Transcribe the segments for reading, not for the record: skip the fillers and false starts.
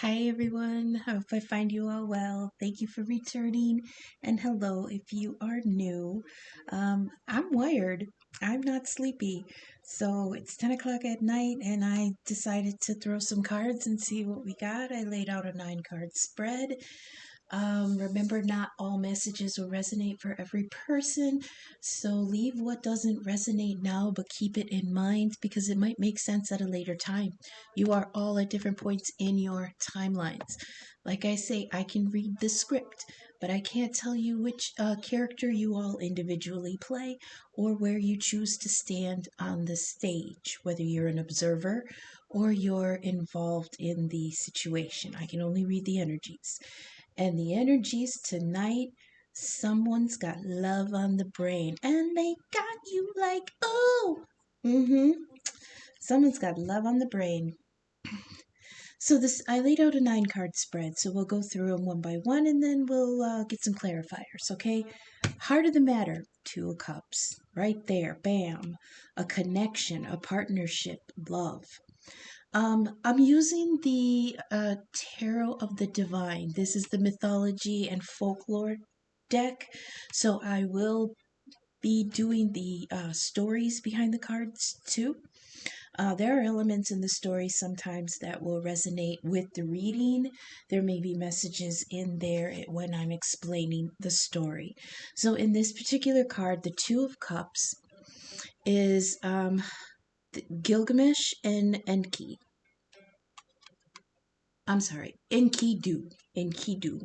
Hi everyone, I hope I find you all well. Thank you for returning, and hello if you are new. I'm wired, I'm not sleepy. So it's 10 o'clock at night, and I decided to throw some cards and see what we got. I laid out a 9 card spread. Remember, not all messages will resonate for every person, so leave what doesn't resonate now, but keep it in mind because it might make sense at a later time. You are all at different points in your timelines. Like I say, I can read the script, but I can't tell you which character you all individually play or where you choose to stand on the stage, whether you're an observer or you're involved in the situation. I can only read the energies. And the energies tonight, someone's got love on the brain. And they got you like, oh! Someone's got love on the brain. So this, I laid out a 9 card spread, so we'll go through them one by one, and then we'll get some clarifiers, okay? Heart of the matter, 2 of Cups, right there, bam. A connection, a partnership, love. I'm using the Tarot of the Divine. This is the mythology and folklore deck, so I will be doing the stories behind the cards too. There are elements in the story sometimes that will resonate with the reading. There may be messages in there when I'm explaining the story. So in this particular card, the 2 of Cups is Gilgamesh and Enki. I'm sorry, Enkidu. Enkidu.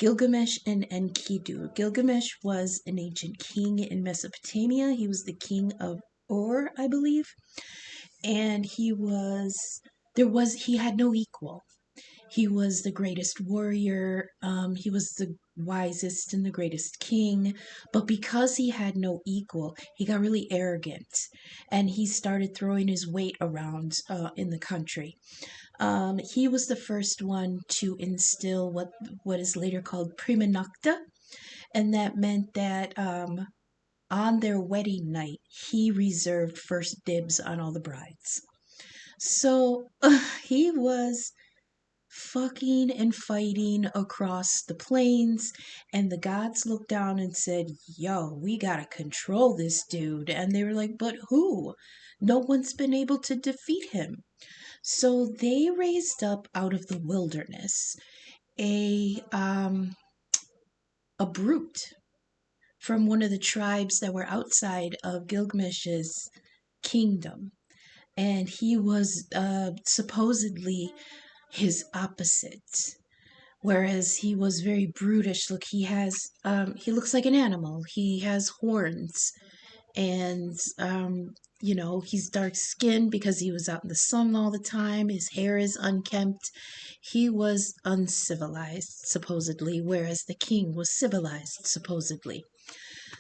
Gilgamesh and Enkidu. Gilgamesh was an ancient king in Mesopotamia. He was the king of Ur, I believe. And he had no equal. He was the greatest warrior. He was the wisest and the greatest king. But because he had no equal, he got really arrogant and he started throwing his weight around in the country. He was the first one to instill what is later called prima nocta, and that meant that on their wedding night, he reserved first dibs on all the brides. So he was fucking and fighting across the plains, and the gods looked down and said, yo, we gotta control this dude. And they were like, but who? No one's been able to defeat him. So they raised up out of the wilderness a a brute from one of the tribes that were outside of Gilgamesh's kingdom, and he was supposedly his opposite. Whereas he was very brutish. Look, he looks like an animal. He has horns, and he's dark skinned because he was out in the sun all the time. His hair is unkempt. He was uncivilized, supposedly, whereas the king was civilized, supposedly.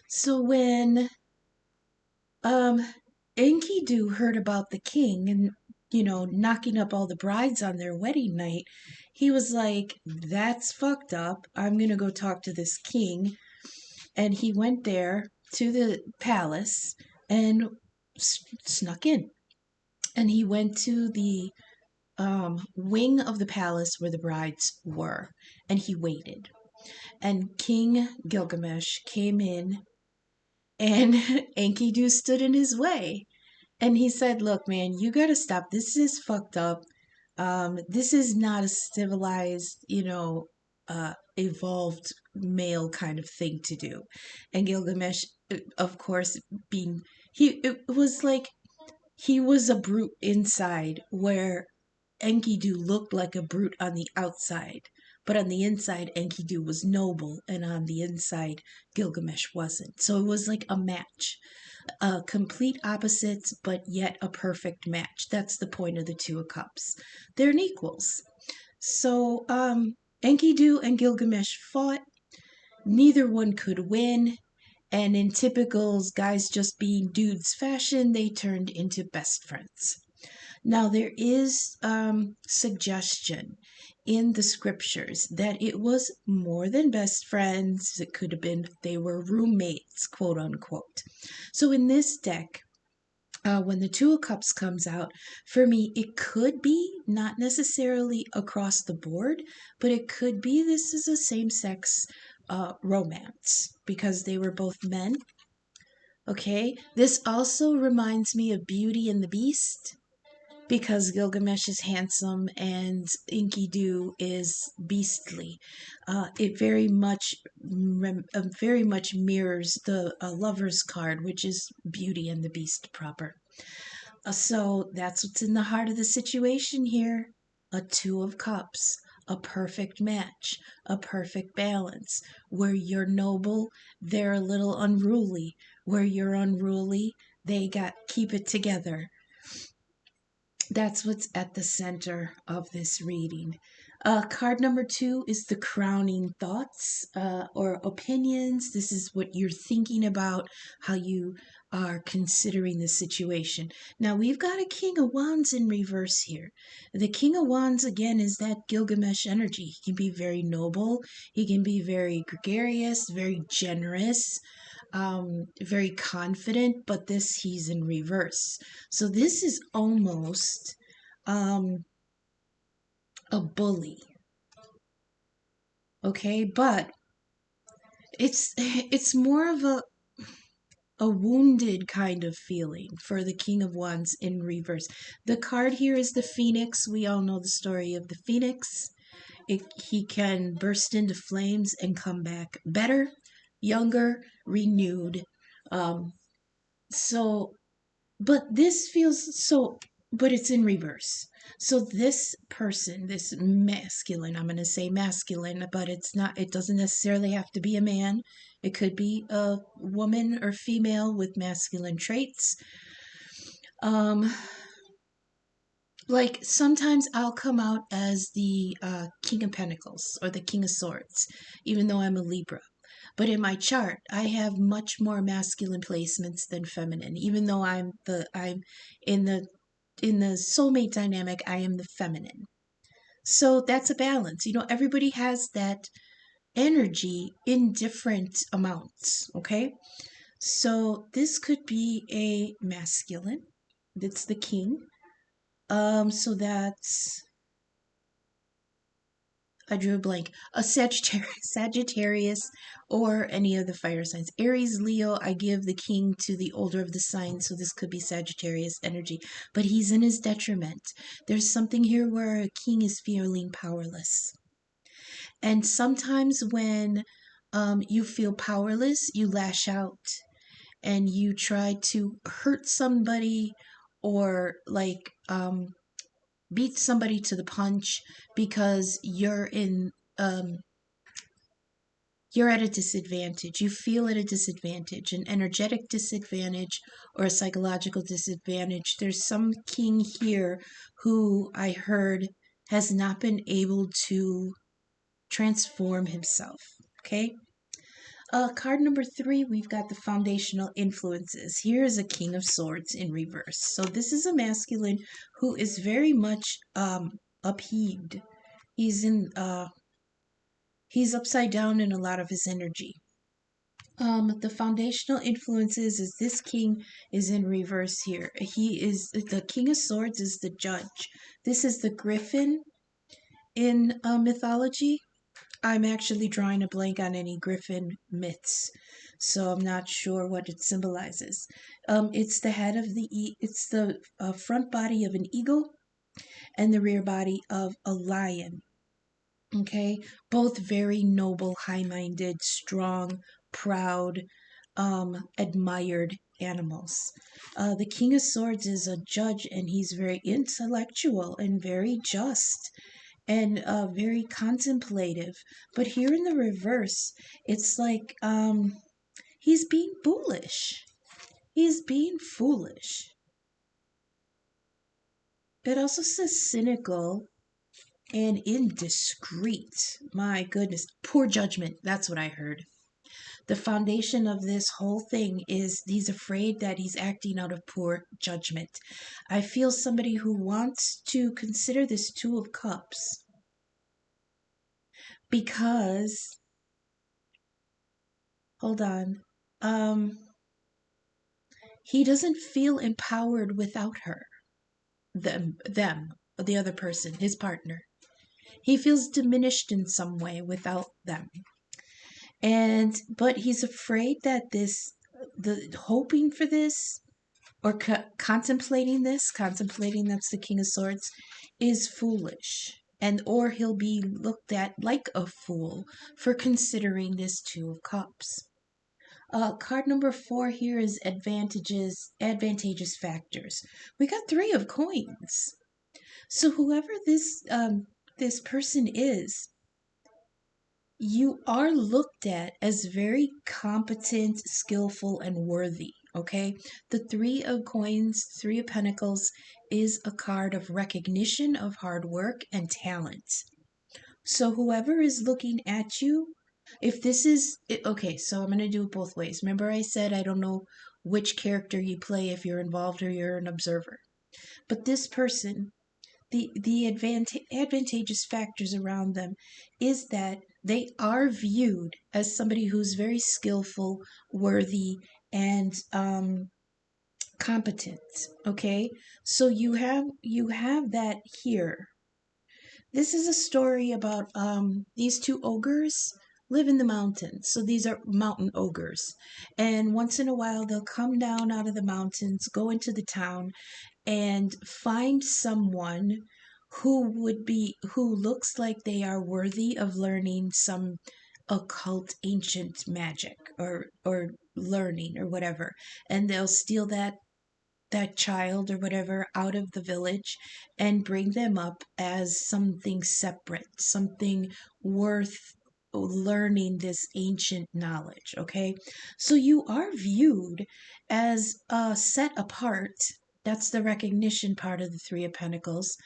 So when um Enkidu heard about the king and knocking up all the brides on their wedding night, he was like, that's fucked up. I'm gonna go talk to this king. And he went there to the palace and snuck in. And he went to the wing of the palace where the brides were, and he waited. And King Gilgamesh came in, and Enkidu stood in his way. And he said, look, man, you gotta stop. This is fucked up. This is not a civilized, evolved male kind of thing to do. And Gilgamesh, of course, it was like he was a brute inside, where Enkidu looked like a brute on the outside. But on the inside, Enkidu was noble, and on the inside, Gilgamesh wasn't. So it was like a match, complete opposites, but yet a perfect match. That's the point of the 2 of Cups. They're an equals. So Enkidu and Gilgamesh fought. Neither one could win. And in typical guys just being dudes fashion, they turned into best friends. Now, there is suggestion in the scriptures that it was more than best friends. It could have been they were roommates, quote unquote. So in this deck, When the Two of Cups comes out, for me, it could be not necessarily across the board, but it could be this is a same sex romance because they were both men. Okay, this also reminds me of Beauty and the Beast because Gilgamesh is handsome and Enkidu is beastly. It very much mirrors the Lover's card, which is Beauty and the Beast proper. So that's what's in the heart of the situation here. A Two of Cups, a perfect match, a perfect balance. Where you're noble, they're a little unruly. Where you're unruly, they got keep it together. That's what's at the center of this reading. Card number 2 is the crowning thoughts or opinions. This is what you're thinking about, how you are considering the situation. Now, we've got a King of Wands in reverse here. The King of Wands, again, is that Gilgamesh energy. He can be very noble, he can be very gregarious, very generous, very confident, but this he's in reverse. So this is almost um, a bully, okay? But it's more of a wounded kind of feeling for the King of Wands in reverse. The card here is the Phoenix. We all know the story of the Phoenix. He can burst into flames and come back better, younger, renewed. Um, so but this feels so, but it's in reverse. So this person, this masculine, I'm going to say masculine, but it's not, it doesn't necessarily have to be a man. It could be a woman or female with masculine traits. Um, like sometimes I'll come out as the King of Pentacles or the King of Swords, even though I'm a Libra. But in my chart, I have much more masculine placements than feminine. Even though I'm in the soulmate dynamic, I am the feminine. So that's a balance. Everybody has that energy in different amounts. Okay, so this could be a masculine. That's the king. So that's I drew a blank. A Sagittarius, or any of the fire signs. Aries, Leo, I give the king to the older of the signs, so this could be Sagittarius energy. But he's in his detriment. There's something here where a king is feeling powerless. And sometimes when you feel powerless, you lash out and you try to hurt somebody or beat somebody to the punch because um, you're at a disadvantage. You feel at a disadvantage, an energetic disadvantage or a psychological disadvantage. There's some king here who I heard has not been able to transform himself. Okay. Card number 3, we've got the foundational influences. Here is a King of Swords in reverse. So this is a masculine who is very much upheaved. He's in he's upside down in a lot of his energy. The foundational influences is this king is in reverse here. He is the King of Swords is the judge. This is the griffin in mythology. I'm actually drawing a blank on any griffin myths, so I'm not sure what it symbolizes. It's the head of it's the front body of an eagle and the rear body of a lion. Okay, both very noble, high-minded, strong, proud, admired animals. The King of Swords is a judge, and he's very intellectual and very just and very contemplative. But here in the reverse, it's like he's being foolish. He's being foolish. It also says cynical and indiscreet. My goodness, poor judgment. That's what I heard. The foundation of this whole thing is he's afraid that he's acting out of poor judgment. I feel somebody who wants to consider this Two of Cups because, hold on, um, He doesn't feel empowered without her, the other person, his partner. He feels diminished in some way without them. And but he's afraid that the hoping for this, or contemplating that's the King of Swords, is foolish. And or he'll be looked at like a fool for considering this Two of Cups. Card number 4 here is advantageous factors. We got Three of Coins. So whoever this person is, you are looked at as very competent, skillful, and worthy. Okay, the Three of Coins, Three of Pentacles, is a card of recognition of hard work and talent. So whoever is looking at you, if this is okay, so I'm going to do it both ways. Remember I said I don't know which character you play, if you're involved or you're an observer. But this person, the advantageous factors around them is that they are viewed as somebody who's very skillful, worthy, and competent. Okay, so you have that here. This is a story about these two ogres live in the mountains. So these are mountain ogres. And once in a while, they'll come down out of the mountains, go into the town, and find someone who looks like they are worthy of learning some occult ancient magic, or learning or whatever. And they'll steal that child or whatever out of the village and bring them up as something separate, something worth learning this ancient knowledge. Okay, so you are viewed as set apart. That's the recognition part of the Three of Pentacles.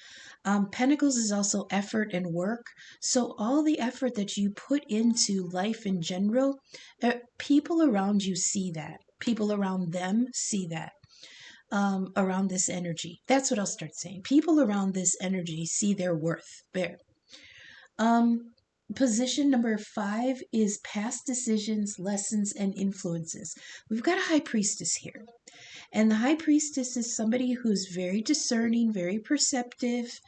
Pentacles is also effort and work. So all the effort that you put into life in general, people around you see that. People around them see that. Around this energy. That's what I'll start saying. People around this energy see their worth there. Um, Position number 5 is past decisions, lessons, and influences. We've got a High Priestess here. And the High Priestess is somebody who's very discerning, very perceptive,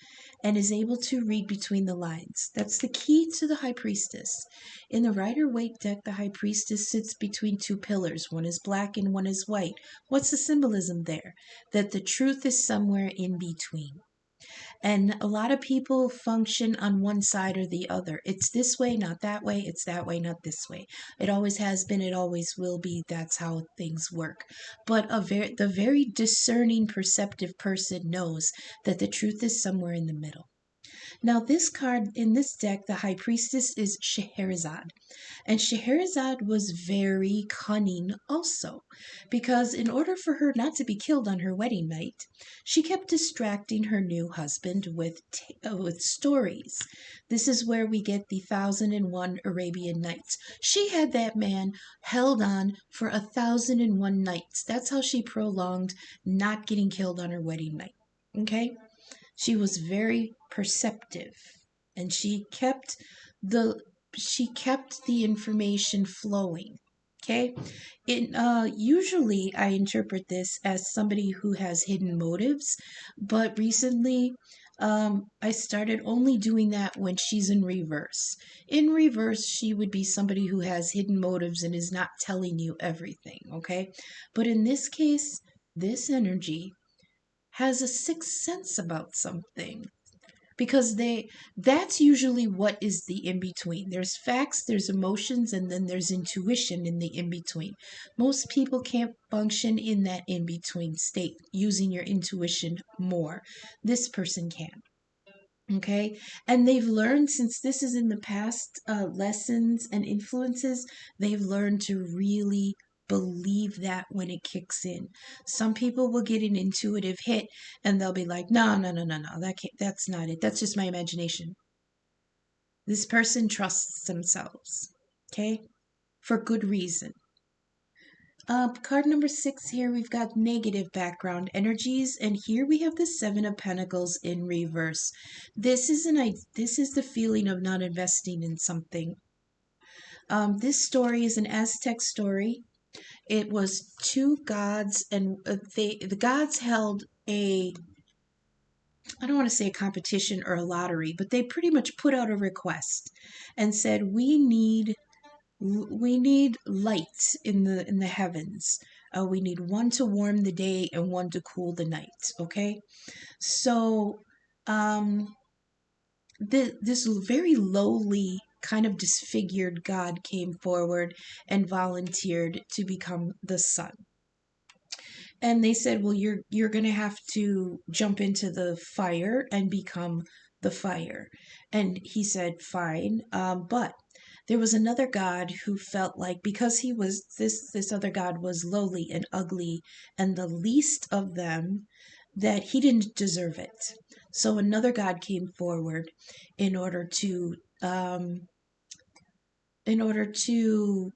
and is able to read between the lines. That's the key to the High Priestess. In the Rider-Waite deck, the High Priestess sits between two pillars. One is black and one is white. What's the symbolism there? That the truth is somewhere in between. And a lot of people function on one side or the other. It's this way, not that way. It's that way, not this way. It always has been. It always will be. That's how things work. But the very discerning, perceptive person knows that the truth is somewhere in the middle. Now, this card in this deck, the High Priestess, is Scheherazade. And Scheherazade was very cunning also, because in order for her not to be killed on her wedding night, she kept distracting her new husband with stories. This is where we get the 1001 Arabian Nights. She had that man held on for 1001 nights. That's how she prolonged not getting killed on her wedding night. Okay? She was very perceptive, and the she kept the information flowing. Okay, usually I interpret this as somebody who has hidden motives, but recently I started only doing that when she's in reverse. In reverse, she would be somebody who has hidden motives and is not telling you everything. Okay, but in this case, this energy has a sixth sense about something, because that's usually what is the in between. There's facts, there's emotions, and then there's intuition in the in between. Most people can't function in that in between state using your intuition more. This person can. Okay, and they've learned, since this is in the past, lessons and influences, they've learned to really believe that when it kicks in. Some people will get an intuitive hit and they'll be like, no, no, no, no, no, that's not it, that's just my imagination. This person trusts themselves, okay, for good reason. Card number 6 here, we've got negative background energies, and here we have the Seven of Pentacles in reverse. This is the feeling of not investing in something. This story is an Aztec story. it was two gods, and the gods held a, I don't want to say a competition or a lottery, but they pretty much put out a request and said, we need light in the heavens. We need one to warm the day and one to cool the night. Okay, so um, this very lowly, kind of disfigured god came forward and volunteered to become the sun. And they said, well, you're going to have to jump into the fire and become the fire. And he said, fine. But there was another god who felt like, because he was this other god was lowly and ugly and the least of them, that he didn't deserve it. So another god came forward in order to um, in order to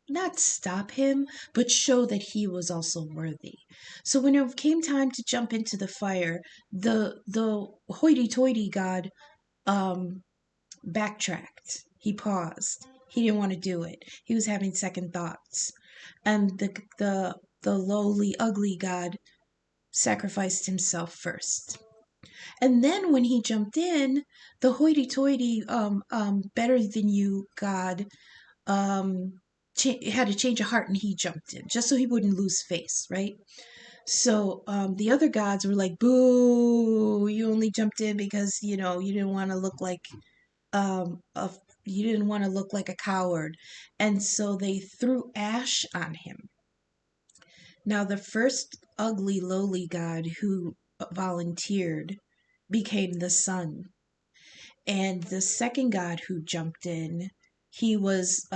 not stop him, but show that he was also worthy. So when it came time to jump into the fire, the hoity-toity god um, backtracked. He paused. He didn't want to do it. He was having second thoughts, and the lowly, ugly god sacrificed himself first. And then when he jumped in, the hoity-toity, better than you god had to change a heart, and he jumped in just so he wouldn't lose face, right? So the other gods were like, "Boo! You only jumped in because you didn't want to look like a you didn't want to look like a coward," and so they threw ash on him. Now the first ugly, lowly god who volunteered became the sun, and the second god who jumped in, he was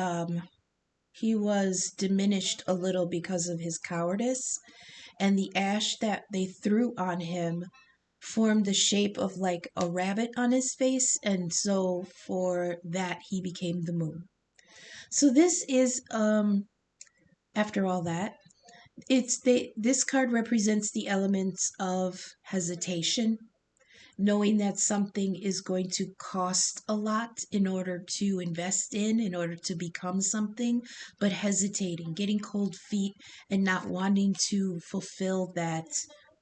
he was diminished a little because of his cowardice, and the ash that they threw on him formed the shape of like a rabbit on his face, and so for that he became the moon. So this is after all that, this card represents the elements of hesitation, knowing that something is going to cost a lot in order to invest in order to become something, but hesitating, getting cold feet, and not wanting to fulfill that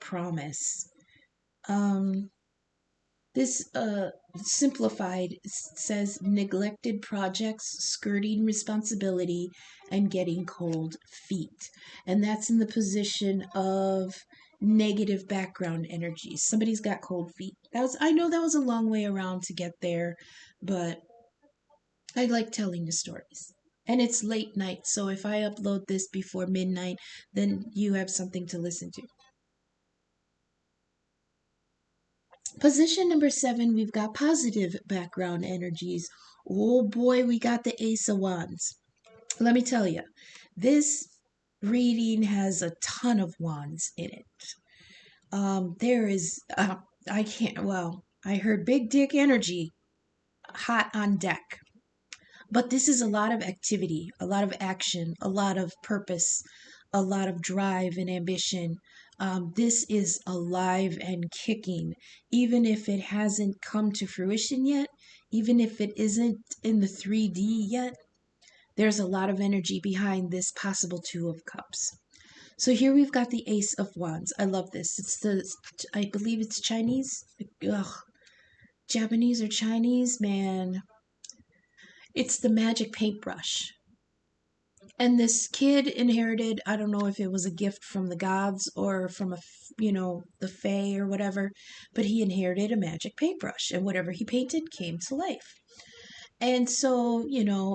promise. Um, this simplified says neglected projects, skirting responsibility, and getting cold feet. And that's in the position of negative background energies. Somebody's got cold feet. I know that was a long way around to get there, but I like telling the stories. And it's late night, so if I upload this before midnight, then you have something to listen to. Position number 7, we've got positive background energies. Oh boy, we got the Ace of Wands. Let me tell you, this reading has a ton of wands in it. There is, I can't, well, I heard big dick energy hot on deck. But this is a lot of activity, a lot of action, a lot of purpose, a lot of drive and ambition. This is alive and kicking, even if it hasn't come to fruition yet, even if it isn't in the 3D yet. There's a lot of energy behind this possible Two of Cups. So here we've got the Ace of Wands. I love this. I believe it's Chinese. Ugh, Japanese or Chinese, man. It's the magic paintbrush. And this kid inherited, I don't know if it was a gift from the gods or from the fae or whatever, but he inherited a magic paintbrush, and whatever he painted came to life. And so,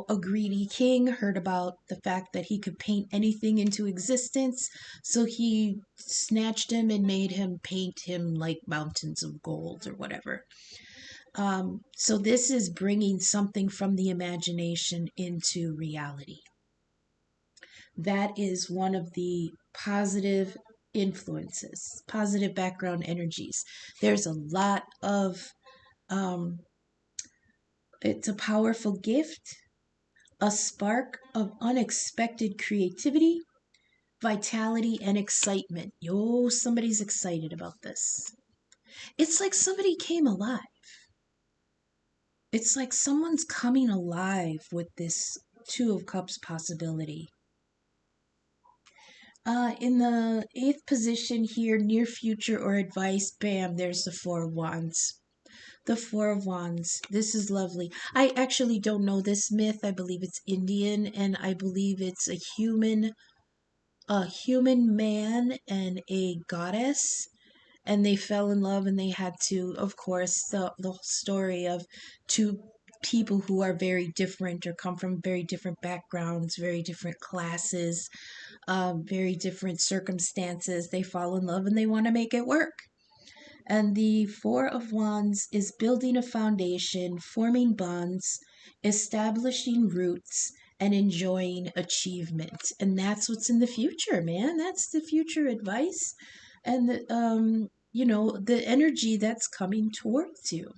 a greedy king heard about the fact that he could paint anything into existence, so he snatched him and made him paint him like mountains of gold or whatever. So this is bringing something from the imagination into reality. That is one of the positive influences, positive background energies. There's a lot of, it's a powerful gift, a spark of unexpected creativity, vitality, and excitement. Yo, somebody's excited about this. It's like somebody came alive. It's like someone's coming alive with this Two of Cups possibility. In the eighth position here, near future or advice, bam, there's the Four of Wands. The Four of Wands. This is lovely. I actually don't know this myth. I believe it's Indian, and I believe it's a human man and a goddess, and they fell in love, and they had to, of course, the whole story of two people who are very different or come from very different backgrounds, very different classes, very different circumstances. They fall in love and they want to make it work. And the Four of Wands is building a foundation, forming bonds, establishing roots, and enjoying achievement. And that's what's in the future, man. That's the future advice. And the energy that's coming towards you.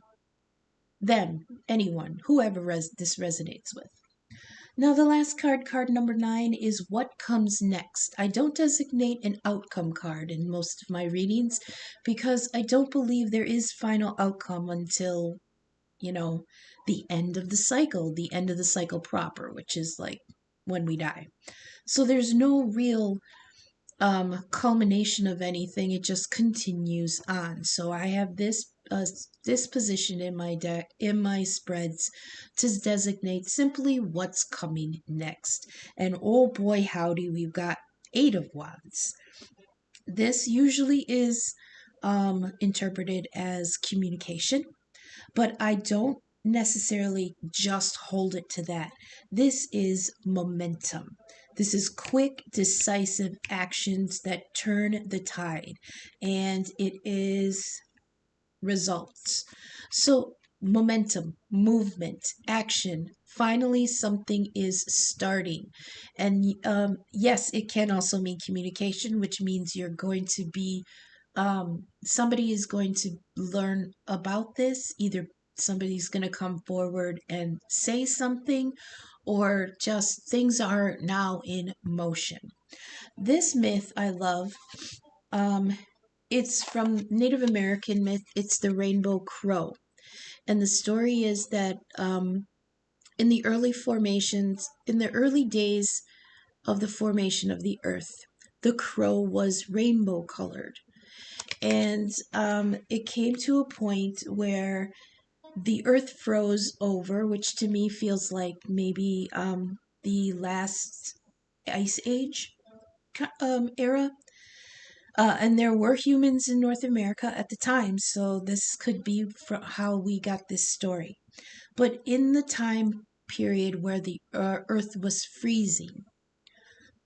Them, anyone, whoever this resonates with. Now, the last card, card number 9, is what comes next. I don't designate an outcome card in most of my readings because I don't believe there is final outcome until, you know, the end of the cycle proper, which is like when we die. So there's no real culmination of anything. It just continues on. So I have this position in my deck, in my spreads, to designate simply what's coming next. And oh boy, howdy, we've got 8 of Wands. This usually is interpreted as communication, but I don't necessarily just hold it to that. This is momentum. This is quick, decisive actions that turn the tide, and it is results. So, momentum, movement, action. Finally, something is starting. And yes, it can also mean communication, which means you're going to be, somebody is going to learn about this. Either somebody's going to come forward and say something, or just things are now in motion. This myth I love. Um, it's from Native American myth. It's the rainbow crow. And the story is that in the early days of the formation of the earth, the crow was rainbow colored. And it came to a point where the earth froze over, which to me feels like maybe the last ice age era. And there were humans in North America at the time, so this could be how we got this story. But in the time period where the earth was freezing,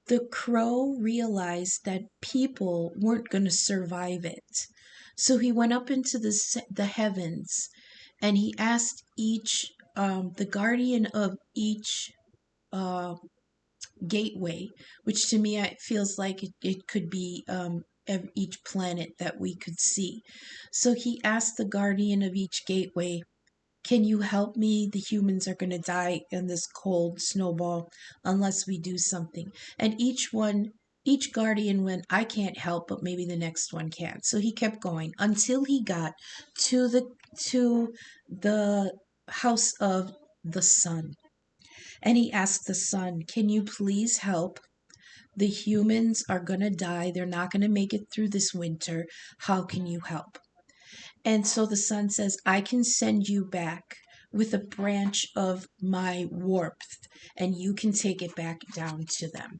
the crow realized that people weren't going to survive it. So he went up into the heavens, and he asked the guardian of each uh, gateway, which to me it feels like it could be each planet that we could see. So he asked the guardian of each gateway, can you help me? The humans are going to die in this cold snowball unless we do something. And each guardian went, I can't help, but maybe the next one can. So he kept going until he got to the house of the sun. And he asked the sun, can you please help? The humans are going to die. They're not going to make it through this winter. How can you help? And so the sun says, I can send you back with a branch of my warmth, and you can take it back down to them.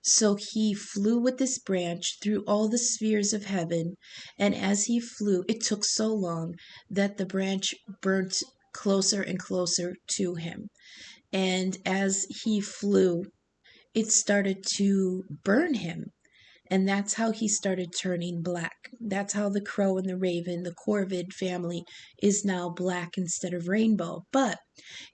So he flew with this branch through all the spheres of heaven, and as he flew, it took so long that the branch burnt closer and closer to him. And as he flew, it started to burn him. And that's how he started turning black. That's how the crow and the raven, the corvid family, is now black instead of rainbow. But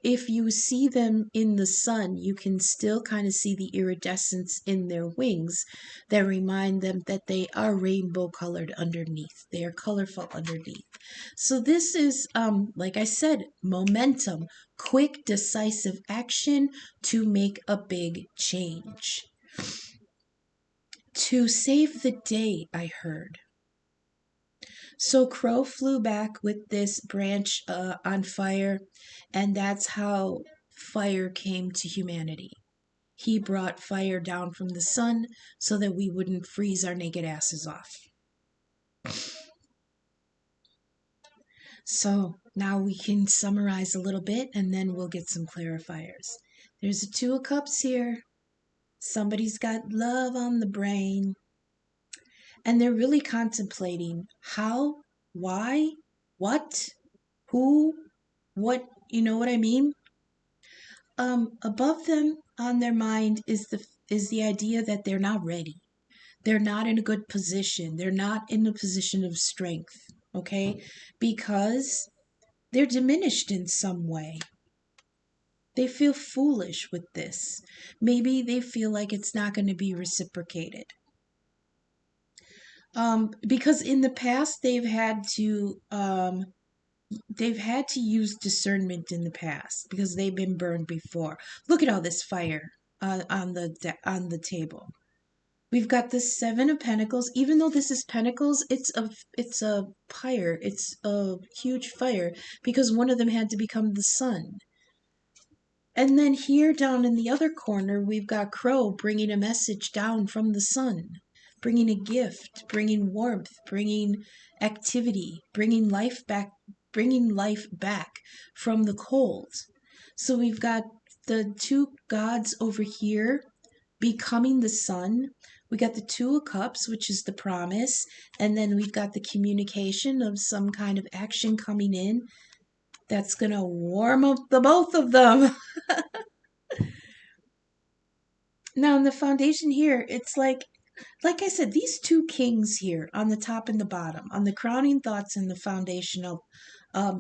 if you see them in the sun, you can still kind of see the iridescence in their wings that remind them that they are rainbow colored underneath. They are colorful underneath. So this is, like I said, momentum, quick, decisive action to make a big change. To save the day, I heard. So Crow flew back with this branch on fire, and that's how fire came to humanity. He brought fire down from the sun so that we wouldn't freeze our naked asses off. So now we can summarize a little bit and then we'll get some clarifiers. There's a Two of Cups here. Somebody's got love on the brain. And they're really contemplating how, why, what, who, what, you know what I mean? Above them on their mind is the idea that they're not ready. They're not in a good position. They're not in a position of strength, okay? Because they're diminished in some way. They feel foolish with this. Maybe they feel like it's not going to be reciprocated. Because in the past they've had to use discernment in the past because they've been burned before. Look at all this fire on the table. We've got the Seven of Pentacles. Even though this is Pentacles, it's a fire. It's a huge fire because one of them had to become the sun. And then here down in the other corner, we've got Crow bringing a message down from the sun, bringing a gift, bringing warmth, bringing activity, bringing life back from the cold. So we've got the two gods over here becoming the sun. We got the Two of Cups, which is the promise, and then we've got the communication of some kind of action coming in that's going to warm up the both of them. Now, in the foundation here, it's like I said, these two kings here on the top and the bottom, on the crowning thoughts and the foundational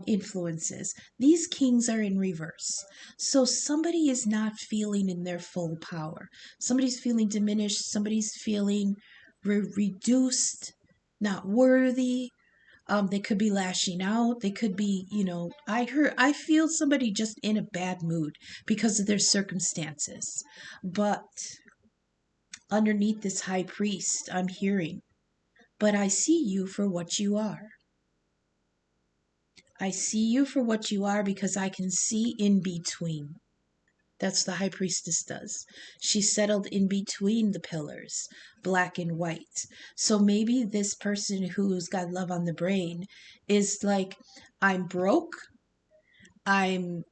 influences, these kings are in reverse. So somebody is not feeling in their full power. Somebody's feeling diminished. Somebody's feeling reduced, not worthy. They could be lashing out. They could be, I feel somebody just in a bad mood because of their circumstances. But underneath this high priest, I'm hearing, but I see you for what you are. I see you for what you are because I can see in between. That's the high priestess does. She settled in between the pillars, black and white. So maybe this person who's got love on the brain is like, I'm broke, I'm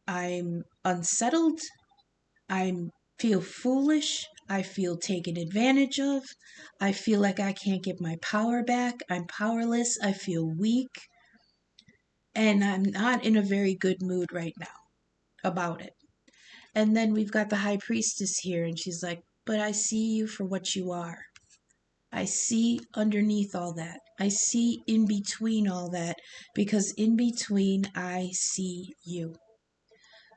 unsettled, I feel foolish, I feel taken advantage of, I feel like I can't get my power back, I'm powerless, I feel weak, and I'm not in a very good mood right now about it. And then we've got the high priestess here, and she's like, but I see you for what you are. I see underneath all that. I see in between all that, because in between I see you.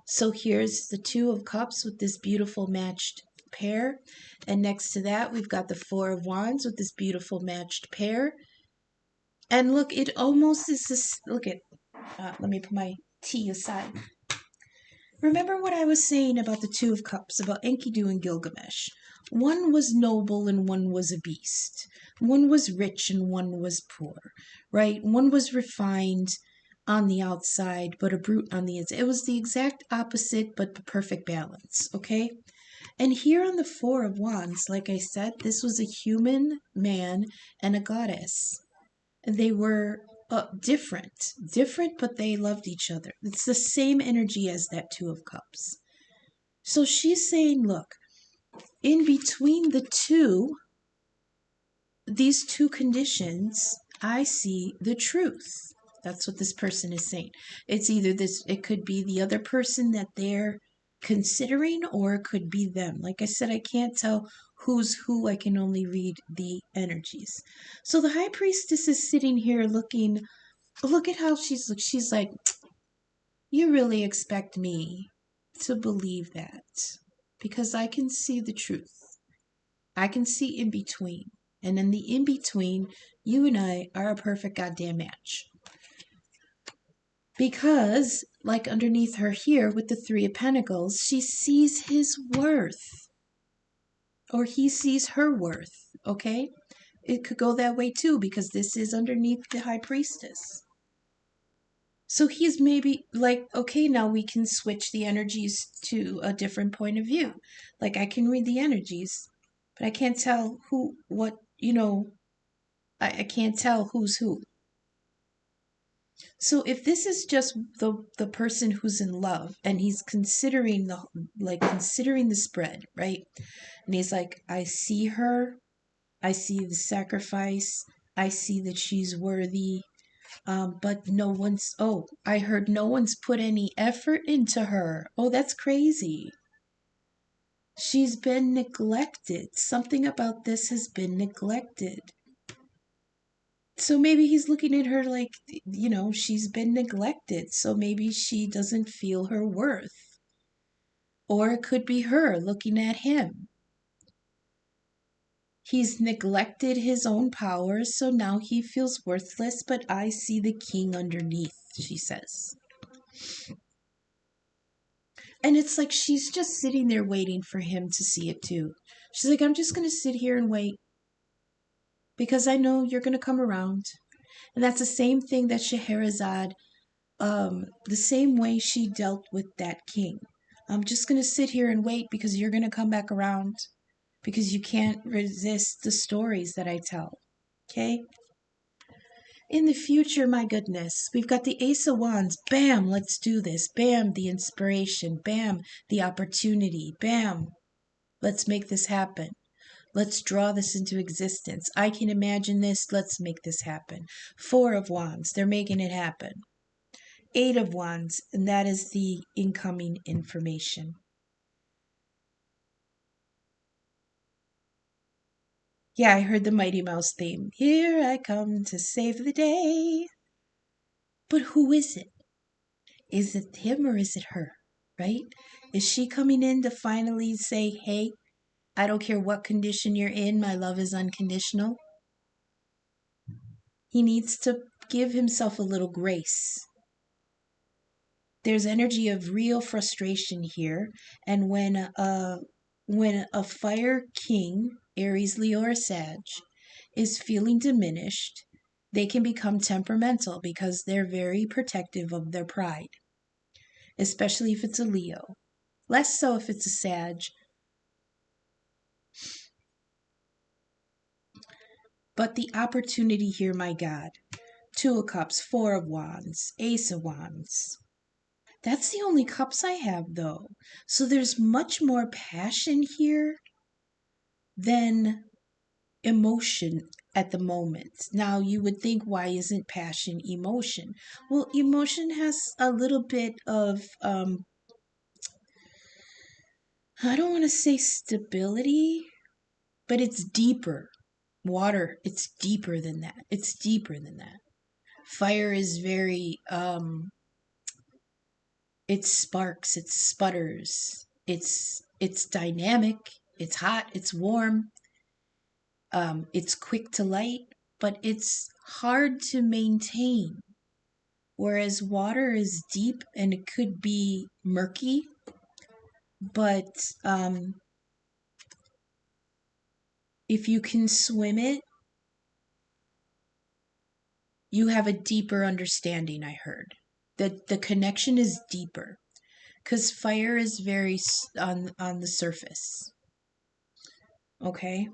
So here's the Two of Cups with this beautiful matched pair. And next to that, we've got the Four of Wands with this beautiful matched pair. And look, it almost is this, look at, let me put my tea aside. Remember what I was saying about the Two of Cups, about Enkidu and Gilgamesh. One was noble and one was a beast. One was rich and one was poor, right? One was refined on the outside, but a brute on the inside. It was the exact opposite, but the perfect balance, okay? And here on the Four of Wands, like I said, this was a human man and a goddess. They were different, but they loved each other. It's the same energy as that Two of Cups. So she's saying, look, in between these two conditions, I see the truth. That's what this person is saying. It's either this, it could be the other person that they're considering, or it could be them. Like I said, I can't tell who's who. I can only read the energies. So the high priestess is sitting here looking, look at how she's like, you really expect me to believe that? Because I can see the truth. I can see in between. And in the in between, you and I are a perfect goddamn match. Because, like underneath her here with the Three of Pentacles, she sees his worth. Or he sees her worth, okay? It could go that way too, because this is underneath the High Priestess. So he's maybe like, okay, now we can switch the energies to a different point of view. Like I can read the energies, but I can't tell who, what, I can't tell who's who. So if this is just the person who's in love and he's considering considering the spread, right? And he's like, I see her, I see the sacrifice, I see that she's worthy. But no one's, oh, I heard no one's put any effort into her. Oh, that's crazy. She's been neglected. Something about this has been neglected. So maybe he's looking at her like, she's been neglected. So maybe she doesn't feel her worth. Or it could be her looking at him. He's neglected his own powers, so now he feels worthless, but I see the king underneath, she says. And it's like she's just sitting there waiting for him to see it too. She's like, I'm just going to sit here and wait because I know you're going to come around. And that's the same thing that Scheherazade, the same way she dealt with that king. I'm just going to sit here and wait because you're going to come back around because you can't resist the stories that I tell. Okay? In the future, my goodness, we've got the Ace of Wands. Bam, let's do this. Bam, the inspiration. Bam, the opportunity. Bam, let's make this happen. Let's draw this into existence. I can imagine this. Let's make this happen. Four of Wands. They're making it happen. Eight of Wands. And that is the incoming information. Yeah, I heard the Mighty Mouse theme. Here I come to save the day. But who is it? Is it him or is it her? Right? Is she coming in to finally say, hey, I don't care what condition you're in, my love is unconditional? He needs to give himself a little grace. There's energy of real frustration here, and when a fire king, Aries, Leo, or Sag, is feeling diminished, they can become temperamental because they're very protective of their pride, especially if it's a Leo. Less so if it's a Sag. But the opportunity here, my God. Two of Cups, Four of Wands, Ace of Wands. That's the only cups I have, though. So there's much more passion here than emotion at the moment. Now, you would think, why isn't passion emotion? Well, emotion has a little bit of, I don't want to say stability, but it's deeper. Water, it's deeper than that. It's deeper than that. Fire is very, it sparks, it sputters, it's dynamic, it's hot, it's warm, it's quick to light, but it's hard to maintain. Whereas water is deep and it could be murky, but if you can swim it, you have a deeper understanding, I heard. That the connection is deeper because fire is very on the surface. Okay?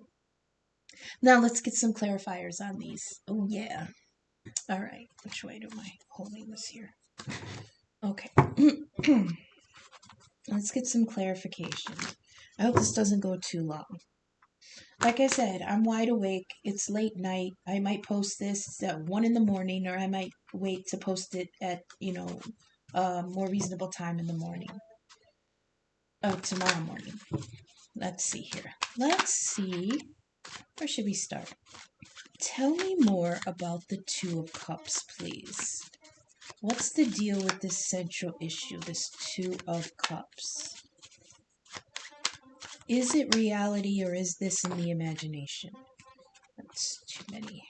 Now let's get some clarifiers on these. Oh, yeah. All right. Which way am I holding this here? Okay. Let's get some clarification. I hope this doesn't go too long. Like I said, I'm wide awake. It's late night. I might post this at 1 in the morning, or I might wait to post it at, more reasonable time in the morning. Oh, tomorrow morning. Let's see here. Let's see. Where should we start? Tell me more about the Two of Cups, please. What's the deal with this central issue, this Two of Cups? Is it reality or is this in the imagination? That's too many.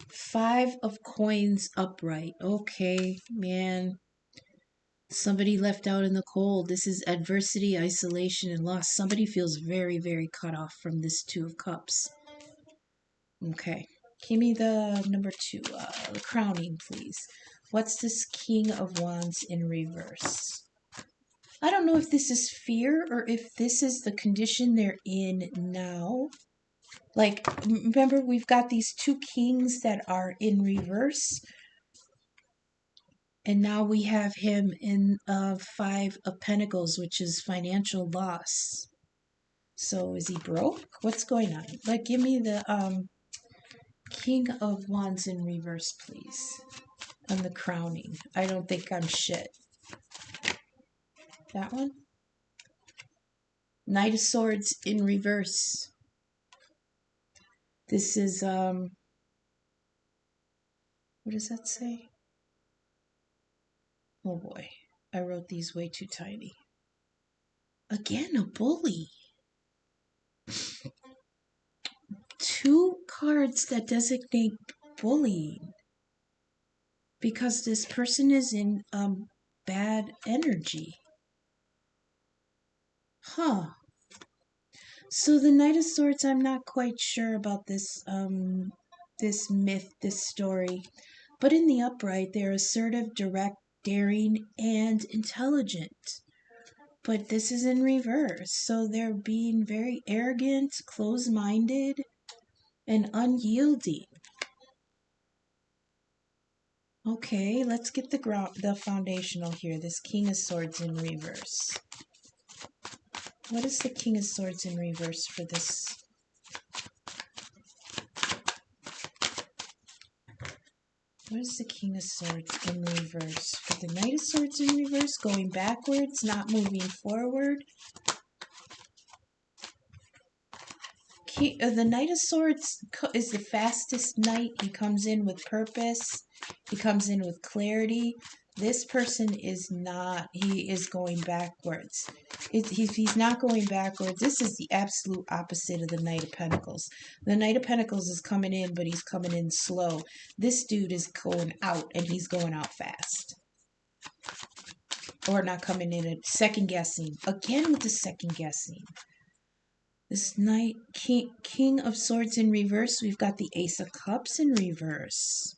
Five of Coins upright. Okay, man. Somebody left out in the cold. This is adversity, isolation, and loss. Somebody feels very, very cut off from this Two of Cups. Okay. Give me the number 2, the crowning, please. What's this King of Wands in reverse? I don't know if this is fear or if this is the condition they're in now. Like, remember, we've got these 2 kings that are in reverse. And now we have him in 5 of Pentacles, which is financial loss. So is he broke? What's going on? Like, give me the King of Wands in reverse, please. And the crowning. I don't think I'm shit. That one? Knight of Swords in reverse. This is, what does that say? Oh boy, I wrote these way too tiny. Again, a bully. 2 cards that designate bullying. Because this person is in bad energy. Huh. So the Knight of Swords, I'm not quite sure about this this myth, this story. But in the upright, they're assertive, direct, daring, and intelligent. But this is in reverse. So they're being very arrogant, closed-minded, and unyielding. Okay, let's get the foundational here. This King of Swords in reverse. What is the King of Swords in reverse for this? What is the King of Swords in reverse? For the Knight of Swords in reverse, going backwards, not moving forward. The Knight of Swords is the fastest knight. He comes in with purpose. He comes in with clarity. This person is not. He is going backwards. He's not going backwards. This is the absolute opposite of the Knight of Pentacles. The Knight of Pentacles is coming in, but he's coming in slow. This dude is going out, and he's going out fast. Or not coming in, second guessing. Again with the second guessing. This Knight, King of Swords in reverse, we've got the Ace of Cups in reverse.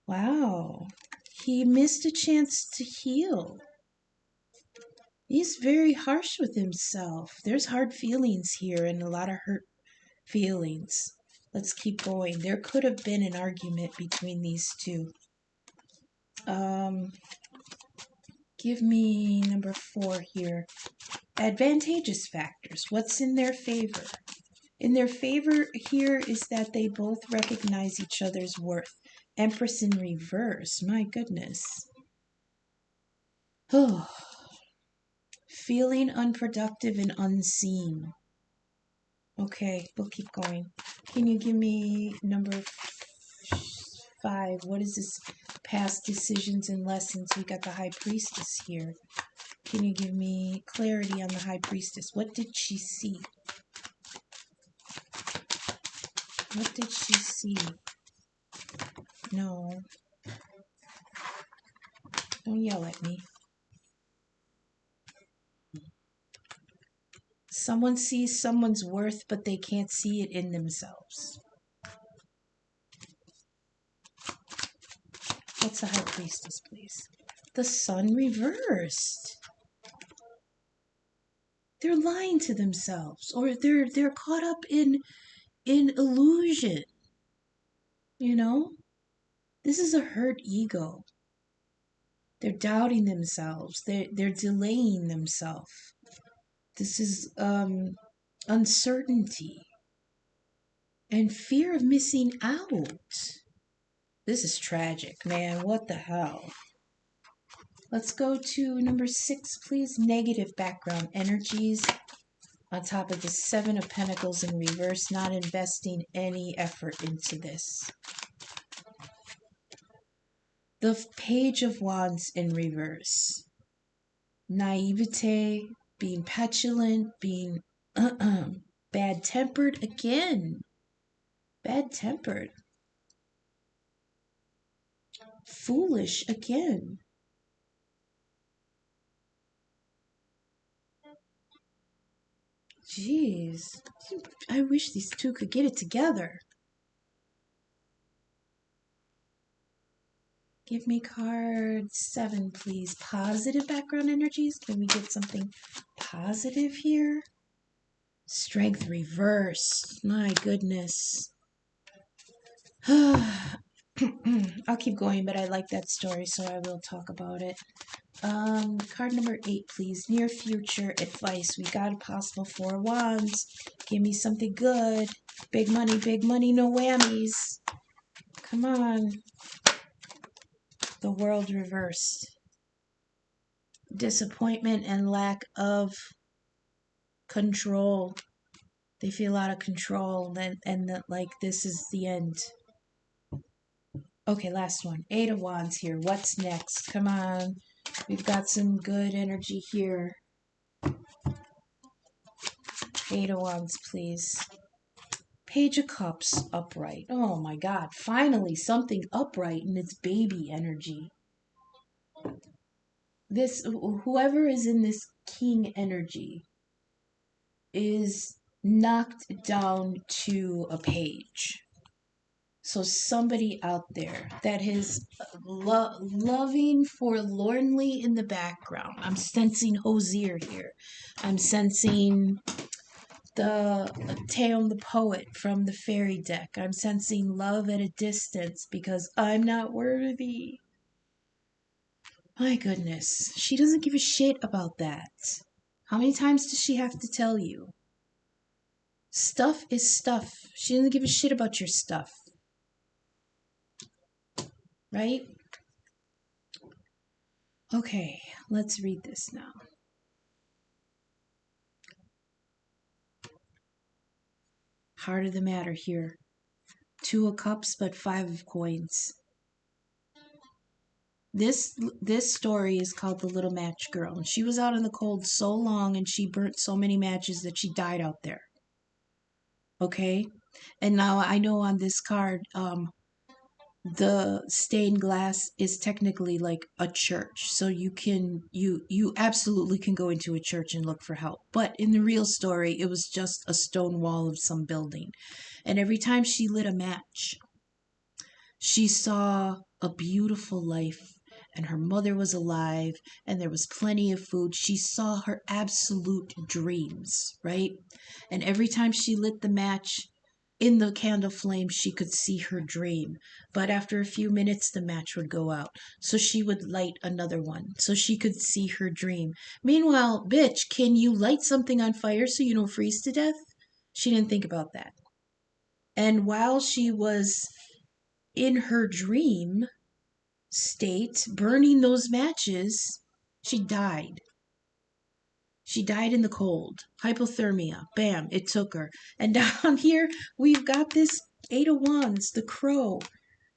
Wow. He missed a chance to heal. He's very harsh with himself. There's hard feelings here and a lot of hurt feelings. Let's keep going. There could have been an argument between these 2. Give me number 4 here. Advantageous factors. What's in their favor? In their favor here is that they both recognize each other's worth. Empress in reverse. My goodness. Oh. Feeling unproductive and unseen. Okay, we'll keep going. Can you give me number 5? What is this? Past decisions and lessons. We got the High Priestess here. Can you give me clarity on the High Priestess? What did she see? What did she see? No. Don't yell at me. Someone sees someone's worth, but they can't see it in themselves. What's the High Priestess, please? The Sun reversed. They're lying to themselves, or they're caught up in illusion. You know? This is a hurt ego. They're doubting themselves. They're delaying themselves. This is uncertainty and fear of missing out. This is tragic, man. What the hell? Let's go to number 6, please. Negative background energies. On top of the 7 of Pentacles in reverse, not investing any effort into this. The Page of Wands in reverse. Naivete, being petulant, being bad-tempered again. Bad-tempered. Foolish again. Jeez. I wish these 2 could get it together. Give me card 7, please. Positive background energies. Can we get something positive here? Strength reversed. My goodness. I'll keep going, but I like that story, so I will talk about it. Card number 8, please. Near future advice. We got a possible 4 wands. Give me something good. Big money, no whammies. Come on. The world reversed. Disappointment and lack of control. They feel out of control, and that like this is the end. Okay, last one. 8 of Wands here. What's next? Come on. We've got some good energy here. 8 of Wands, please. Page of Cups, upright. Oh my God. Finally, something upright in its baby energy. Whoever is in this king energy is knocked down to a page. So somebody out there that is loving forlornly in the background. I'm sensing Hosier here. I'm sensing the Teon the poet from the fairy deck. I'm sensing love at a distance because I'm not worthy. My goodness. She doesn't give a shit about that. How many times does she have to tell you? Stuff is stuff. She doesn't give a shit about your stuff. Right? Okay, let's read this now. Heart of the matter here. 2 of Cups, but 5 of Coins. This story is called The Little Match Girl. And she was out in the cold so long and she burnt so many matches that she died out there. Okay? And now I know on this card, the stained glass is technically like a church. So you absolutely can go into a church and look for help. But in the real story, it was just a stone wall of some building. And every time she lit a match, she saw a beautiful life, and her mother was alive, and there was plenty of food. She saw her absolute dreams, right? And every time she lit the match, in the candle flame, she could see her dream. But after a few minutes, the match would go out. So she would light another one so she could see her dream. Meanwhile, bitch, can you light something on fire so you don't freeze to death? She didn't think about that. And while she was in her dream state, burning those matches, she died. She died in the cold. Hypothermia. Bam, it took her. And down here, we've got this 8 of Wands, the crow,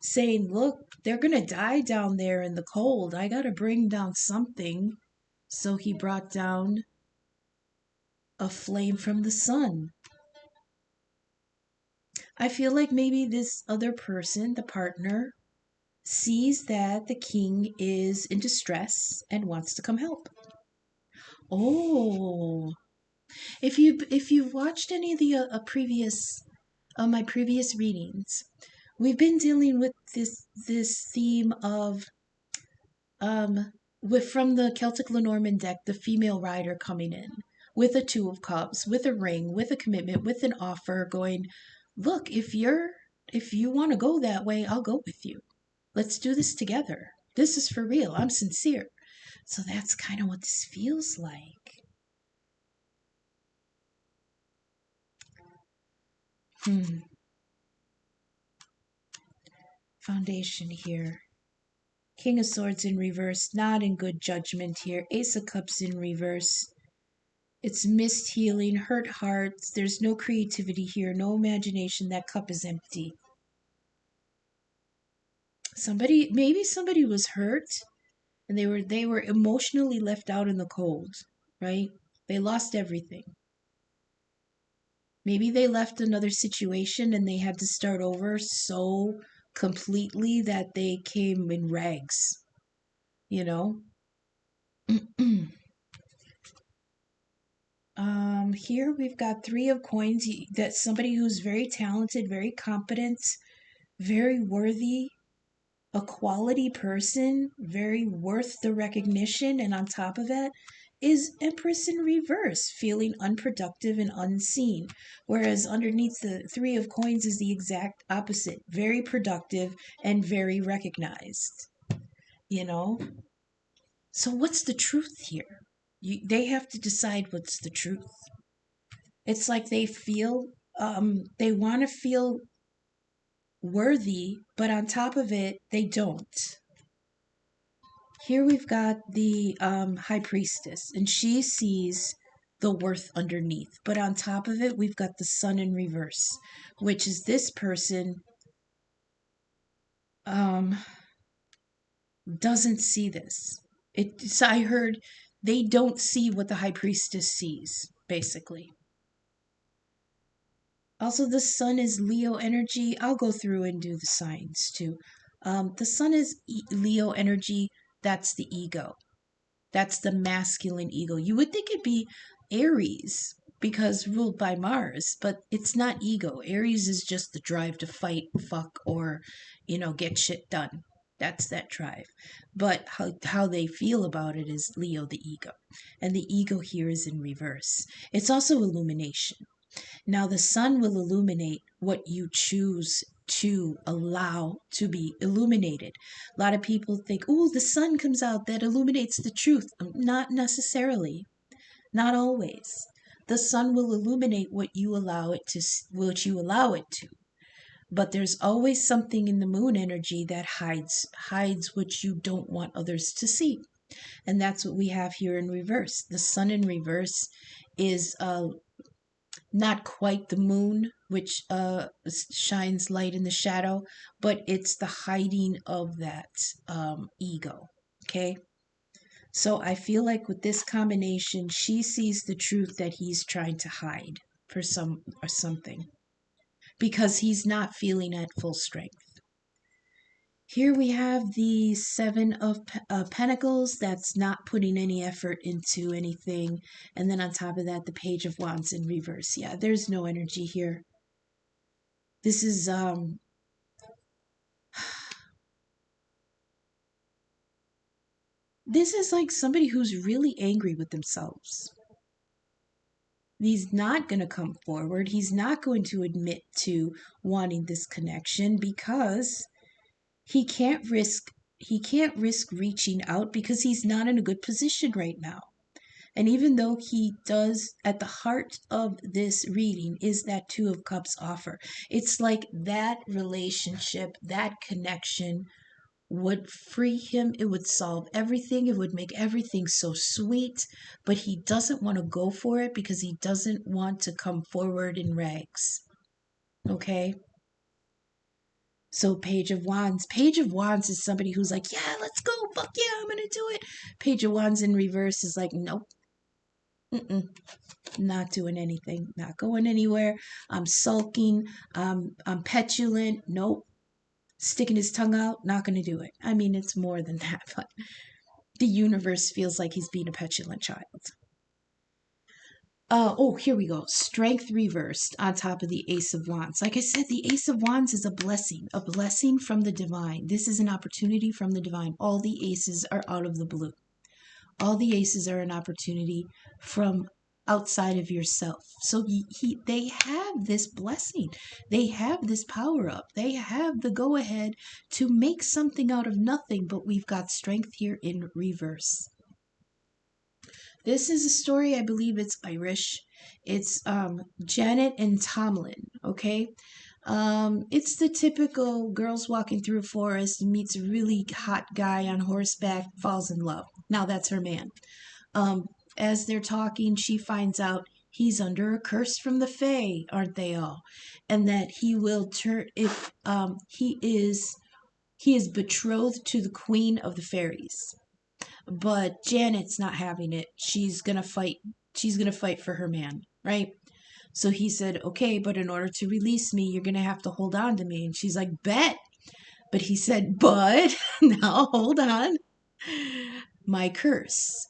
saying, look, they're going to die down there in the cold. I got to bring down something. So he brought down a flame from the sun. I feel like maybe this other person, the partner, sees that the king is in distress and wants to come help. Oh, if you've watched any of the my previous readings, we've been dealing with this theme of from the Celtic Lenormand deck, the female rider coming in with a 2 of Cups, with a ring, with a commitment, with an offer, going, look, if you want to go that way, I'll go with you. Let's do this together. This is for real. I'm sincere. So that's kind of what this feels like. Foundation here. King of Swords in reverse, not in good judgment here. Ace of Cups in reverse. It's missed healing, hurt hearts. There's no creativity here, no imagination. That cup is empty. Maybe somebody was hurt and they were emotionally left out in the cold, right? They lost everything. Maybe they left another situation and they had to start over so completely that they came in rags, you know? Here we've got 3 of Coins. That's somebody who's very talented, very competent, very worthy. A quality person, very worth the recognition, and on top of that is Empress in reverse, feeling unproductive and unseen. Whereas underneath the Three of Coins is the exact opposite, very productive and very recognized, you know? So, what's the truth here? They have to decide what's the truth. It's like they want to feel worthy, but on top of it, they don't. Here we've got the high priestess, and she sees the worth underneath. But on top of it, we've got the sun in reverse, which is this person um, doesn't see this. So I heard they don't see what the high priestess sees, basically. Also, the sun is Leo energy. I'll go through and do the signs too. The sun is Leo energy. That's the ego. That's the masculine ego. You would think it'd be Aries because ruled by Mars, but it's not ego. Aries is just the drive to fight, fuck, or, get shit done. That's that drive. But how they feel about it is Leo, the ego. And the ego here is in reverse. It's also illumination. Now, the sun will illuminate what you choose to allow to be illuminated. A lot of people think, oh, the sun comes out, that illuminates the truth. Not necessarily, not always. The sun will illuminate what you allow it to, what you allow it to. But there's always something in the moon energy that hides what you don't want others to see. And that's what we have here in reverse. The sun in reverse is not quite the moon, which shines light in the shadow, but it's the hiding of that ego. Okay. So I feel like with this combination, she sees the truth that he's trying to hide for some or something because he's not feeling at full strength. Here we have the Seven of Pentacles. That's not putting any effort into anything. And then on top of that, the Page of Wands in reverse. Yeah, there's no energy here. This is this is like somebody who's really angry with themselves. He's not going to come forward. He's not going to admit to wanting this connection because he can't risk reaching out because he's not in a good position right now. And even though he does, at the heart of this reading is that Two of Cups offer. It's like that relationship, that connection would free him. It would solve everything. It would make everything so sweet. But he doesn't want to go for it because he doesn't want to come forward in rags. Okay? So Page of Wands. Page of Wands is somebody who's like, yeah, let's go. Fuck yeah, I'm going to do it. Page of Wands in reverse is like, nope. Not doing anything. Not going anywhere. I'm sulking. I'm petulant. Nope. Sticking his tongue out. Not going to do it. I mean, it's more than that, but the universe feels like he's being a petulant child. Oh, here we go. Strength reversed on top of the Ace of Wands. Like I said, the Ace of Wands is a blessing from the divine. This is an opportunity from the divine. All the aces are out of the blue. All the aces are an opportunity from outside of yourself. So they have this blessing. They have this power up. They have the go ahead to make something out of nothing, but we've got strength here in reverse. This is a story, I believe it's Irish. It's Janet and Tomlin, okay? It's the typical girls walking through a forest, meets a really hot guy on horseback, falls in love. Now that's her man. As they're talking, she finds out he's under a curse from the Fae, aren't they all? And that he will turn if he is betrothed to the queen of the fairies. But Janet's not having it. She's gonna fight. She's gonna fight for her man, right? So he said, okay, but in order to release me, you're gonna have to hold on to me. And she's like, bet. But he said, but now hold on. My curse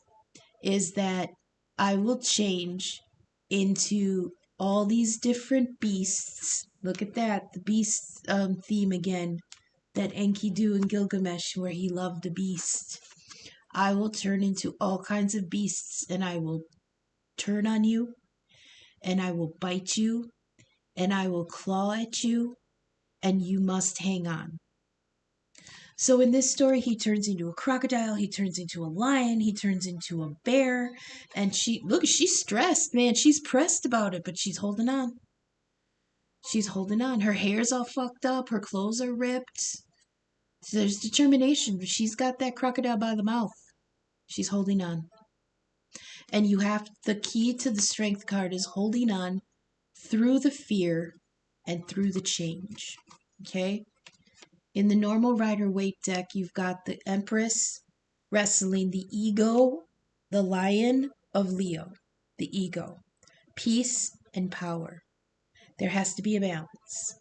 is that I will change into all these different beasts. Look at that, the beast theme again. that Enkidu in Gilgamesh where he loved a beast. I will turn into all kinds of beasts and I will turn on you and I will bite you and I will claw at you and you must hang on. So in this story, he turns into a crocodile, he turns into a lion, he turns into a bear, and she's stressed, man. She's pressed about it, but she's holding on. She's holding on. Her hair's all fucked up, her clothes are ripped. So there's determination. She's got that crocodile by the mouth. She's holding on. And you have the key to the strength card is holding on through the fear and through the change. Okay? In the normal Rider-Waite deck, you've got the Empress wrestling the ego, the Lion of Leo, the ego, peace and power. There has to be a balance.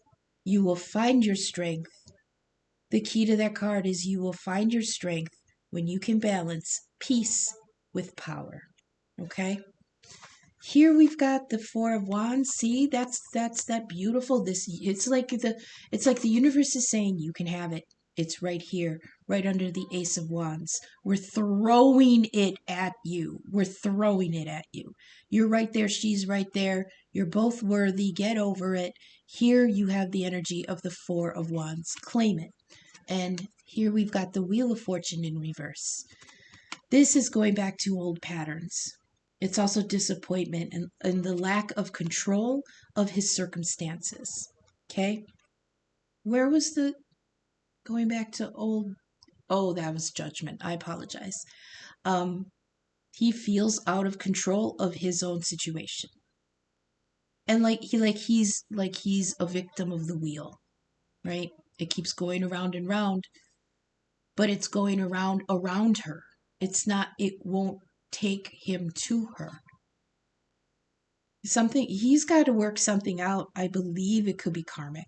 You will find your strength. The key to that card is you will find your strength when you can balance peace with power. Okay? Here we've got the Four of Wands. See, that's that beautiful. It's like the universe is saying you can have it. It's right here, right under the Ace of Wands. We're throwing it at you. We're throwing it at you. You're right there. She's right there. You're both worthy. Get over it. Here you have the energy of the Four of Wands. Claim it. And here we've got the Wheel of Fortune in reverse. This is going back to old patterns. It's also disappointment and the lack of control of his circumstances. Okay? Where was the going back to old? Oh, that was judgment. I apologize. He feels out of control of his own situation. And he's a victim of the wheel, right? It keeps going around and round, but it's going around her. It won't take him to her. He's got to work something out. I believe it could be karmic.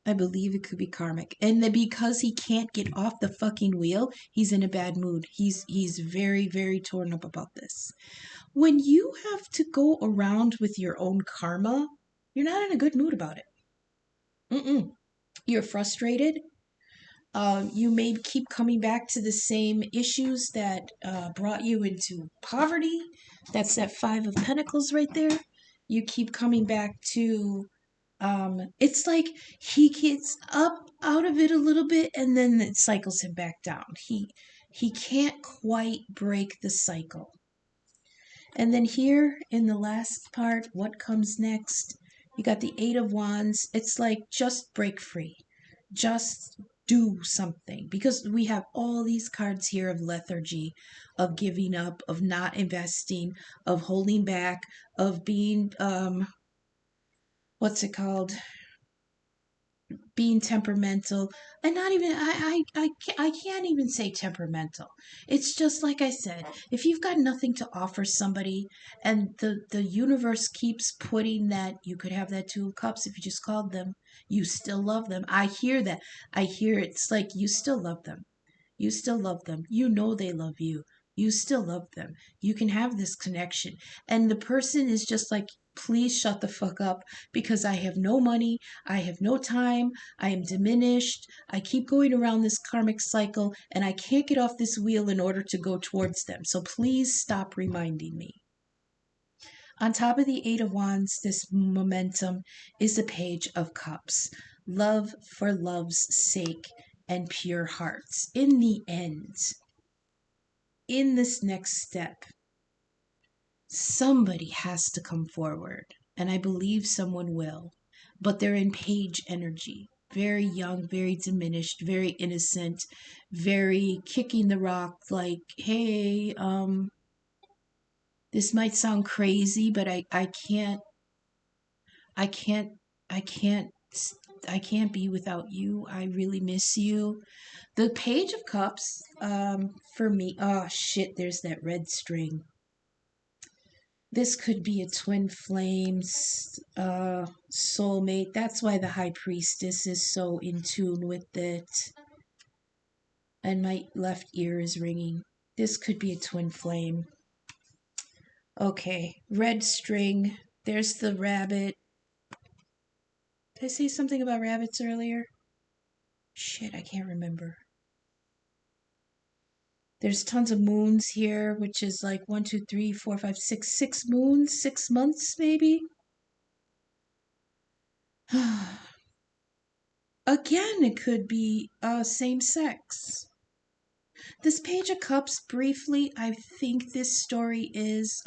And because he can't get off the fucking wheel, he's in a bad mood. He's very, very torn up about this. When you have to go around with your own karma, you're not in a good mood about it. You're frustrated. You may keep coming back to the same issues that brought you into poverty. That's that Five of Pentacles right there. You keep coming back to, it's like he gets up out of it a little bit and then it cycles him back down. He can't quite break the cycle. And then here in the last part, what comes next? You got the Eight of Wands. It's like just break free. Just do something, because we have all these cards here of lethargy, of giving up, of not investing, of holding back, of being what's it called, being temperamental. And not even I can't even say temperamental. It's just like I said, if you've got nothing to offer somebody and the universe keeps putting that, you could have that Two of Cups if you just called them, you still love them. I hear that. I hear it's like you still love them. You still love them. You know they love you. You still love them. You can have this connection. And the person is just like, please shut the fuck up, because I have no money. I have no time. I am diminished. I keep going around this karmic cycle and I can't get off this wheel in order to go towards them. So please stop reminding me. On top of the Eight of Wands, this momentum is the Page of Cups. Love for love's sake and pure hearts. In the end, in this next step, somebody has to come forward. And I believe someone will. But they're in page energy. Very young, very diminished, very innocent, very kicking the rock like, hey, this might sound crazy, but I can't I can't I can't I can't be without you. I really miss you. The Page of Cups, for me, oh shit, there's that red string. This could be a twin flames soulmate. That's why the High Priestess is so in tune with it. And my left ear is ringing. This could be a twin flame. Okay, red string. There's the rabbit. Did I say something about rabbits earlier? Shit, I can't remember. There's tons of moons here, which is like 1, 2, 3, 4, 5, 6, 6 moons, 6 months maybe. Again, it could be same sex. This Page of Cups, briefly, I think this story is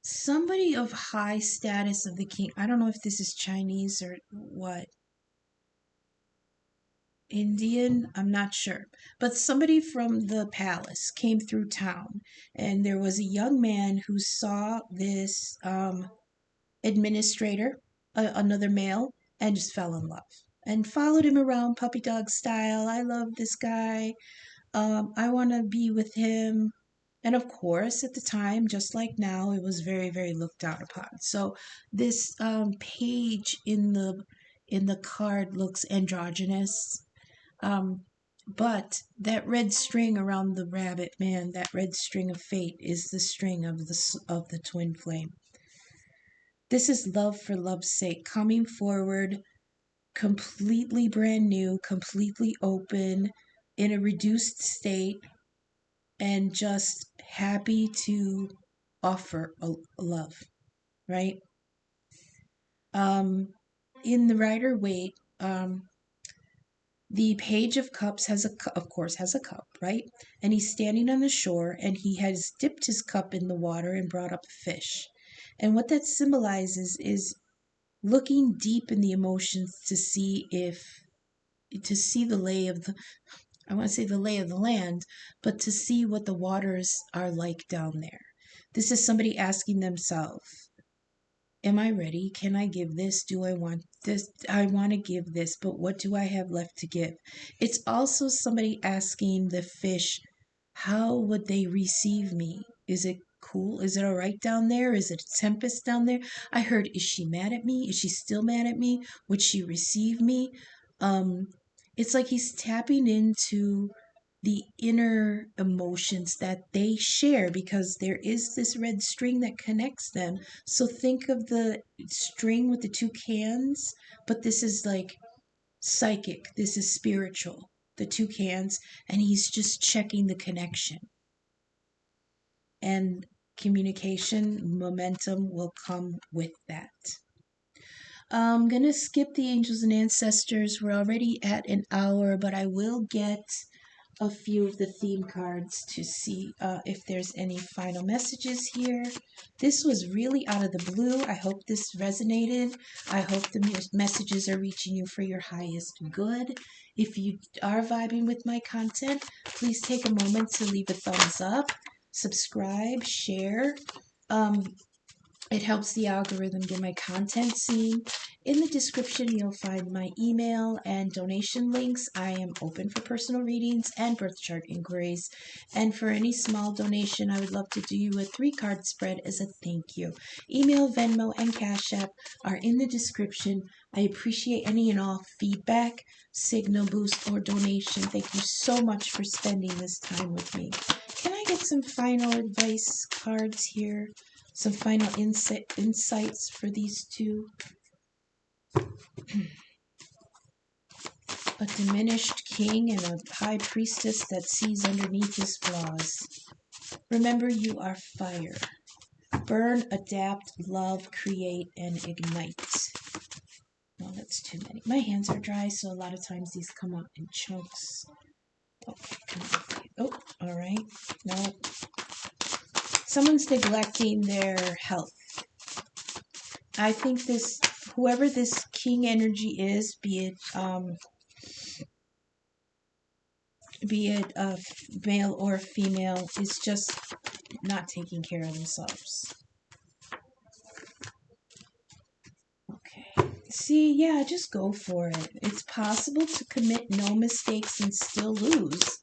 somebody of high status of the king. I don't know if this is Chinese or what. Indian, I'm not sure. But somebody from the palace came through town, and there was a young man who saw this administrator, another male, and just fell in love and followed him around puppy dog style. I love this guy. I want to be with him. And of course, at the time, just like now, it was very, very looked down upon. So this page in the card looks androgynous. Um, but that red string around the rabbit, man, that red string of fate is the string of the twin flame. This is love for love's sake, coming forward, completely brand new, completely open, in a reduced state, and just happy to offer a love, right? Um, in the Rider-Waite, the Page of Cups of course, has a cup, right? And he's standing on the shore, and he has dipped his cup in the water and brought up a fish. And what that symbolizes is looking deep in the emotions to see the lay of the I want to say the lay of the land, but to see what the waters are like down there. This is somebody asking themselves, am I ready? Can I give this? Do I want this? I want to give this, but what do I have left to give? It's also somebody asking the fish, how would they receive me? Is it cool? Is it all right down there? Is it a tempest down there? I heard, is she mad at me? Is she still mad at me? Would she receive me? Um, it's like he's tapping into the inner emotions that they share because there is this red string that connects them. So think of the string with the two cans, but this is like psychic, this is spiritual, the two cans, and he's just checking the connection. And communication, momentum will come with that. I'm gonna skip the angels and ancestors. We're already at an hour, but I will get a few of the theme cards to see if there's any final messages here. This was really out of the blue. I hope this resonated. I hope the messages are reaching you for your highest good. If you are vibing with my content, please take a moment to leave a thumbs up, subscribe, share. It helps the algorithm get my content seen. In the description, you'll find my email and donation links. I am open for personal readings and birth chart inquiries. And for any small donation, I would love to do you a 3-card spread as a thank you. Email, Venmo, and Cash App are in the description. I appreciate any and all feedback, signal boost, or donation. Thank you so much for spending this time with me. Can I get some final advice cards here? Some final insights for these two. A diminished king and a high priestess that sees underneath his flaws. Remember, you are fire. Burn, adapt, love, create, and ignite. No, that's too many. My hands are dry, so a lot of times these come out in chunks. Okay, come on. Oh, all right. No. Someone's neglecting their health. I think whoever this king energy is, be it a male or female, is just not taking care of themselves. Okay. See, yeah, just go for it. It's possible to commit no mistakes and still lose.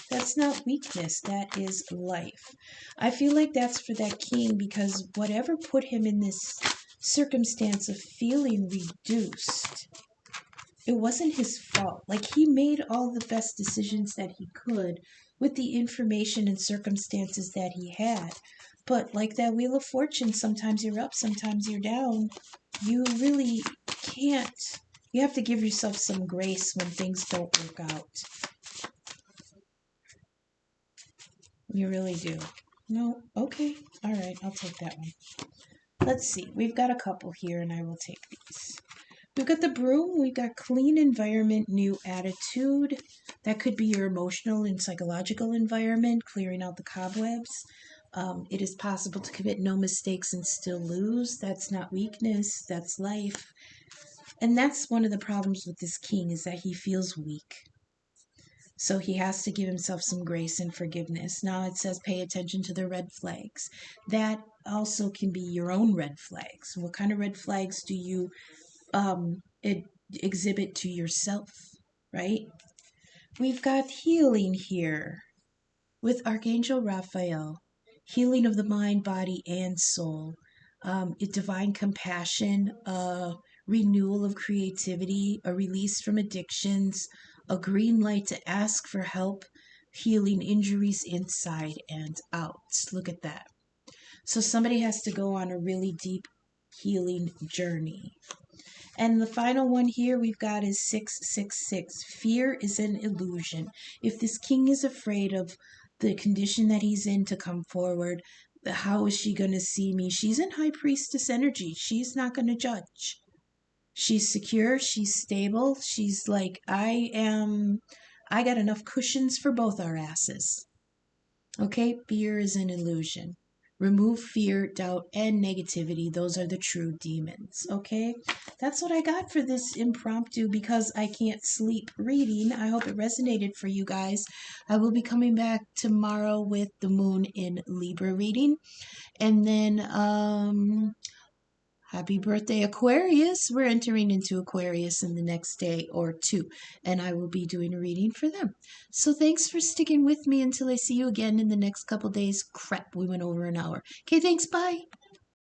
That's not weakness, that is life. I feel like that's for that king because whatever put him in this circumstance of feeling reduced, it wasn't his fault. Like, he made all the best decisions that he could with the information and circumstances that he had. But like that Wheel of Fortune, sometimes you're up, sometimes you're down. You really can't, You have to give yourself some grace when things don't work out. You really do. No? Okay. All right. I'll take that one. Let's see. We've got a couple here, and I will take these. We've got the broom. We've got clean environment, new attitude. That could be your emotional and psychological environment, clearing out the cobwebs. It is possible to commit no mistakes and still lose. That's not weakness. That's life. And that's one of the problems with this king, is that he feels weak. So he has to give himself some grace and forgiveness. Now it says pay attention to the red flags. That also can be your own red flags. What kind of red flags do you exhibit to yourself, right? We've got healing here with Archangel Raphael, healing of the mind, body, and soul. Divine compassion, renewal of creativity, a release from addictions, a green light to ask for help, healing injuries inside and out. Look at that. So somebody has to go on a really deep healing journey. And the final one here we've got is 666. Fear is an illusion. If this king is afraid of the condition that he's in to come forward, how is she going to see me? She's in high priestess energy. She's not going to judge. She's secure. She's stable. She's like, I got enough cushions for both our asses. Okay, fear is an illusion. Remove fear, doubt, and negativity. Those are the true demons. Okay, that's what I got for this impromptu because I can't sleep reading. I hope it resonated for you guys. I will be coming back tomorrow with the moon in Libra reading. And then, happy birthday, Aquarius. We're entering into Aquarius in the next day or two, and I will be doing a reading for them. So thanks for sticking with me until I see you again in the next couple days. Crap, we went over an hour. Okay, thanks. Bye.